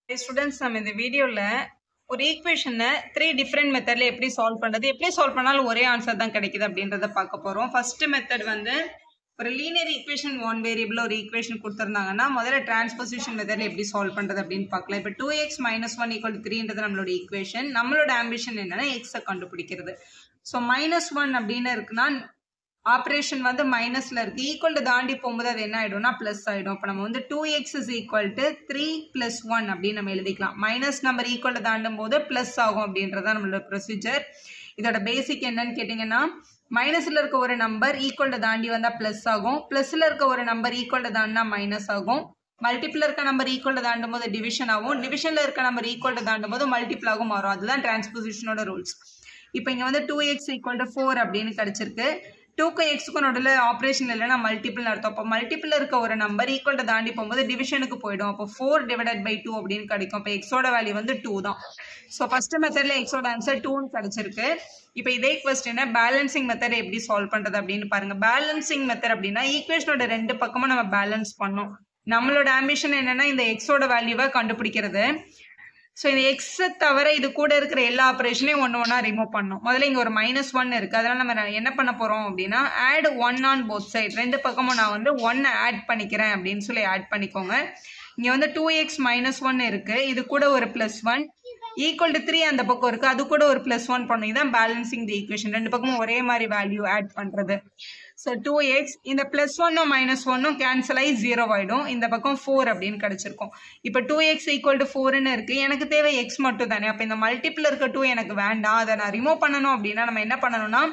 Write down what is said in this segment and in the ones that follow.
Hey students, நம்ம இந்த வீடியோல ஒரு ஈக்குவேஷனை 3 டிஃப்ரெண்ட் மெத்தட்ல எப்படி சால்வ் பண்றது, எப்படி சால்வ் பண்ணாலும் ஒரே ஆன்சர் தான் கிடைக்குது அப்படின்றத பார்க்க போறோம். ஃபர்ஸ்ட் மெத்தட் வந்து ஒரு லீனியர் ஈக்குவேஷன் ஒன் வேரியபிள் ஒரு ஈக்குவேஷன் கொடுத்துருந்தாங்கன்னா முதல்ல டிரான்ஸ்போசிஷன் மெத்தட்ல எப்படி சால்வ் பண்றது அப்படின்னு பார்க்கலாம். இப்போ 2x - 1 = 3ன்றது நம்மளோட ஈக்குவேஷன். நம்மளோட ஆம்பிஷன் என்னன்னா எக்ஸை கண்டுபிடிக்கிறது. ஸோ -1 அப்படின்னு இருக்குன்னா ஆப்ரேஷன் வந்து மைனஸ்ல இருக்கு, ஈக்குவல் டு தாண்டி போகும்போது அது என்ன ஆயிடும்னா பிளஸ் ஆயிடும். இப்போ நம்ம வந்து 2x = 3 + 1 அப்படின்னு நம்ம எழுதிக்கலாம். மைனஸ் நம்பர் ஈக்குவல் டு தாண்டும் போது பிளஸ் ஆகும் அப்படின்றதான் நம்மளோட ப்ரொசீஜர். இதோட பேசிக் என்னன்னு கேட்டீங்கன்னா, மைனஸ்ல இருக்க ஒரு நம்பர் ஈக்குவல் டு தாண்டி வந்தா பிளஸ் ஆகும், பிளஸ்ல இருக்க ஒரு நம்பர் ஈக்குவல் டு தாண்டினா மைனஸ் ஆகும், மல்டிபிள் இருக்க நம்பர் ஈக்குவல் டு தாண்டும் போது டிவிஷன் ஆகும், டிவிஷன்ல இருக்க நம்பர் ஈக்குவல் டு தாண்டும் போது மல்டிபிள் ஆகும் மாறும். அதுதான் டிரான்ஸ்போசிஷனோட ரூல்ஸ். இப்போ இங்க வந்து 2x = 4 அப்படின்னு கிடைச்சிருக்கு. 2க்கும் எக்ஸுக்கும் நடுவில் ஆப்ரேஷன் இல்லைன்னா மல்டிபிள் அர்த்தம். அப்போ மல்டிபிள் இருக்க ஒரு நம்பர் ஈக்குவல் டு தாண்டி போகும்போது டிவிஷனுக்கு போயிடும். அப்போ 4/2 அப்படின்னு கிடைக்கும். இப்போ எக்ஸோட வேல்யூ வந்து 2 தான். ஸோ ஃபர்ஸ்ட் மெத்தட்ல எக்ஸோட ஆன்சர் 2ன்னு கிடைச்சிருக்கு. இப்போ இதே கொஸ்டினை பேலன்சிங் மெத்தட் எப்படி சால்வ் பண்றது அப்படின்னு பாருங்க. பேலன்சிங் மெத்தட் அப்படின்னா ஈக்குவேஷனோட ரெண்டு பக்கமும் நம்ம பேலன்ஸ் பண்ணோம். நம்மளோட ஆம்பிஷன் என்னன்னா இந்த எக்ஸோட வேல்யூவை கண்டுபிடிக்கிறது. ஸோ இந்த எக்ஸை தவிர இது கூட இருக்கிற எல்லா ஆப்ரேஷனையும் ஒன்று ஒன்றா ரிமூவ் பண்ணணும். முதல்ல இங்கே ஒரு -1 இருக்குது, அதனால் நம்ம என்ன பண்ண போகிறோம் அப்படின்னா ஆட் 1 ஆன் போத் சைட். ரெண்டு பக்கமும் நான் வந்து 1 ஆட் பண்ணிக்கிறேன் அப்படின்னு சொல்லி ஆட் பண்ணிக்கோங்க. இங்கே வந்து 2x - 1 இருக்குது, இது கூட ஒரு +1 ஈக்குவல் டு 3 அந்த பக்கம் இருக்குது, அது கூட ஒரு +1 பண்ணணும். இதுதான் பேலன்சிங் தி ஈக்குவேஷன். ரெண்டு பக்கமும் ஒரே மாதிரி வேல்யூ ஆட் பண்ணுறது. ஸோ 2x இந்த +1ம் -1ம் கேன்சல் ஆகி 0 ஆகிடும். இந்த பக்கம் 4 அப்படின்னு கிடைச்சிருக்கும். இப்போ 2x = 4ன்னு இருக்குது, எனக்கு தேவை x மட்டும் தானே. அப்போ இந்த மல்டிபிள் இருக்க 2 எனக்கு வேண்டாம், அதை நான் ரிமூவ் பண்ணணும் அப்படின்னா நம்ம என்ன பண்ணணும்னா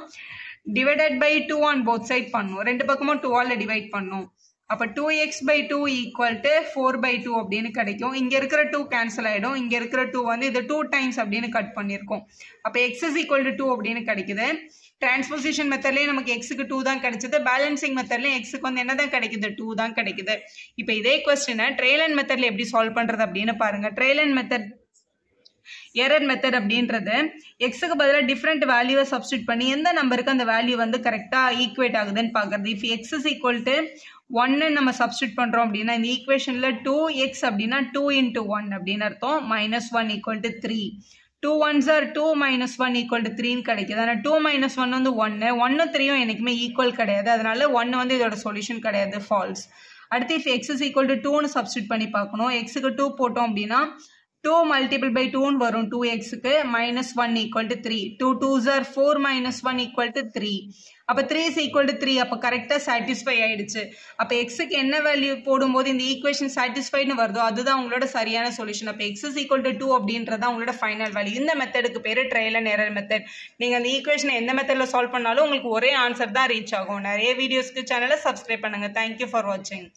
/2 ஆன் போத் சைட் பண்ணணும். ரெண்டு பக்கமும் 2ஆல் டிவைட் பண்ணணும். அப்போ 2x/2 = 4/2 அப்படின்னு கிடைக்கும். இங்கே இருக்கிற 2 கேன்சல் ஆகிடும், இங்கே இருக்கிற 2 வந்து இது 2 டைம்ஸ் அப்படின்னு கட் பண்ணியிருக்கோம். அப்போ x = 2 அப்படின்னு கிடைக்குது. டிரான்ஸ்போசிஷன் மெத்தட்லேயே நமக்கு x-க்கு 2 தான் கிடைச்சது, பேலன்சிங் மெத்தட்லேயும் x-க்கு வந்து என்ன தான் கிடைக்குது, 2 தான் கிடைக்குது. இப்போ இதே கொஸ்டினை ட்ரையல் அண்ட் மெத்தட்ல எப்படி சால்வ் பண்ணுறது அப்படின்னு பாருங்க. Trial and method error method அப்படின்றது எக்ஸுக்கு பதிலாக டிஃப்ரெண்ட் வேல்யூவை சப்ஸ்டியூட் பண்ணி எந்த நம்பருக்கு அந்த வேல்யூ வந்து கரெக்டாக ஈக்குவேட் ஆகுதுன்னு பார்க்குறது. இஃப் x = 1 நம்ம சப்ஸ்டியூட் பண்ணுறோம் அப்படின்னா இந்த ஈக்குவேஷனில் 2x அப்படின்னா 2 × 1 அப்படின்னு அர்த்தம். -1 = 3. 2 1s are 2 - 1 = 3ன்னு கிடைக்குது. ஆனால் 2 - 1 வந்து 1, 1 3யும் எனக்குமே ஈக்குவல் கிடையாது, அதனால 1 வந்து இதோட சொல்யூஷன் கிடையாது, ஃபால்ஸ். அடுத்து இஃப் x = 2ன்னு சப்ஸ்டியூட் பண்ணி பார்க்கணும். x-க்கு 2 போட்டோம் அப்படின்னா 2 × 2ன்னு வரும். 2x-க்கு -1 = 3. 2 2s are 4 - 1 = 3. அப்போ 3 = 3, அப்போ கரெக்டாக சாட்டிஸ்ஃபை ஆயிடுச்சு. அப்போ எக்ஸுக்கு என்ன வேல்யூ போடும்போது இந்த ஈக்குவேஷன் சாட்டிஸ்ஃபைன்னு வருதோ அதுதான் உங்களோட சரியான சொல்யூஷன். அப்போ x = 2 அப்படின்றத உங்களோட ஃபைனல் வேல்யூ. இந்த மெத்தடுக்கு பேர் ட்ரையல் அண்ட் எரர் மெத்தட். நீங்கள் அந்த ஈக்குவேஷனை எந்த மெத்தடில் சால்வ் பண்ணாலும் உங்களுக்கு ஒரே ஆன்சர் தான் ரீச் ஆகும். நிறைய வீடியோஸ்க்கு சேனலை சப்ஸ்கிரைப் பண்ணுங்கள். தேங்க்யூ ஃபார் வாட்சிங்.